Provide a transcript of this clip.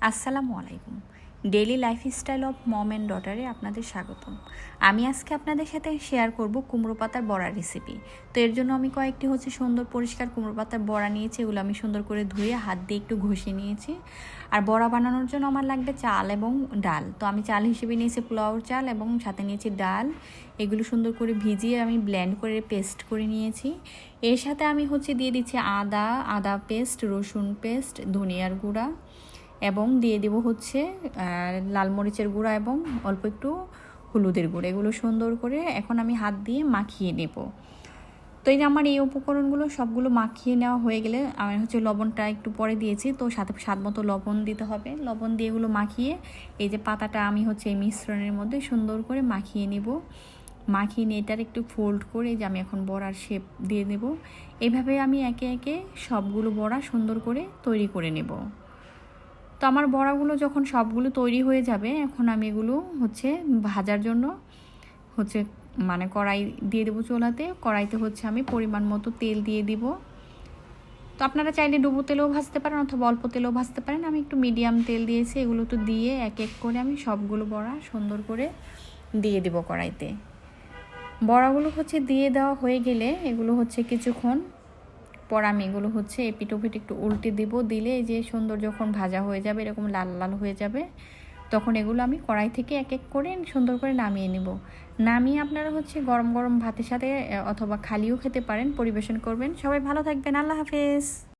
আসসালামু আলাইকুম। Daily lifestyle of mom and ডটারে আপনাদের স্বাগতম। আমি আজকে আপনাদের সাথে শেয়ার করব কুমড়ো পাতার বড়া রেসিপি। তো এর জন্য আমি কয়েকটি সুন্দর পরিষ্কার কুমড়ো পাতার বড়া নিয়েছি। এগুলো আমি সুন্দর করে ধুয়ে হাত দিয়ে একটু ঘষে নিয়েছি। আর বড়া বানানোর জন্য আমার লাগবে চাল এবং ডাল। তো আমি চাল হিসেবে নিয়েছি পোলাওর চাল এবং সাথে নিয়েছি ডাল। এগুলো সুন্দর করে ভিজিয়ে আমি ব্লেন্ড করে পেস্ট করে নিয়েছি। এর সাথে আমি দিয়ে দিচ্ছি আদা পেস্ট, রসুন পেস্ট, ধনিয়ার গুঁড়া এবং দিয়ে দেবো লাল মরিচের গুঁড়া এবং অল্প একটু হলুদের গুঁড়ো। এগুলো সুন্দর করে এখন আমি হাত দিয়ে মাখিয়ে নেব। তো এই যে আমার এই উপকরণগুলো সবগুলো মাখিয়ে নেওয়া হয়ে গেলে আমি লবণটা একটু পরে দিয়েছি, তো সাথে স্বাদ মতো লবণ দিতে হবে। লবণ দিয়ে এগুলো মাখিয়ে এই যে পাতাটা আমি এই মিশ্রণের মধ্যে সুন্দর করে মাখিয়ে নেব। মাখিয়ে নিয়ে এটার একটু ফোল্ড করে যে আমি এখন বড়ার শেপ দিয়ে দেব। এইভাবে আমি একে একে সবগুলো বড়া সুন্দর করে তৈরি করে নেব। তো আমার বড়াগুলো যখন সবগুলো তৈরি হয়ে যাবে, এখন আমি এগুলো ভাজার জন্য কড়াই দিয়ে দেবো চুলাতে। কড়াইতে আমি পরিমাণ মতো তেল দিয়ে দিব। তো আপনারা চাইলে ডুবো তেলেও ভাজতে পারেন অথবা অল্প তেলেও ভাজতে পারেন। আমি একটু মিডিয়াম তেল দিয়েছি। এগুলো তো দিয়ে এক এক করে আমি সবগুলো বড়া সুন্দর করে দিয়ে দেব কড়াইতে। বড়াগুলো দিয়ে দেওয়া হয়ে গেলে এগুলো কিছুক্ষণ পর আমি এগুলো এপিট ওপিট একটু উল্টে দিব। দিলে এই যে সুন্দর যখন ভাজা হয়ে যাবে, এরকম লাল লাল হয়ে যাবে, তখন এগুলো আমি কড়াই থেকে এক এক করে সুন্দর করে নামিয়ে নেব। নামিয়ে আপনারা গরম গরম ভাতের সাথে অথবা খালিও খেতে পারেন, পরিবেশন করবেন। সবাই ভালো থাকবেন। আল্লাহ হাফেজ।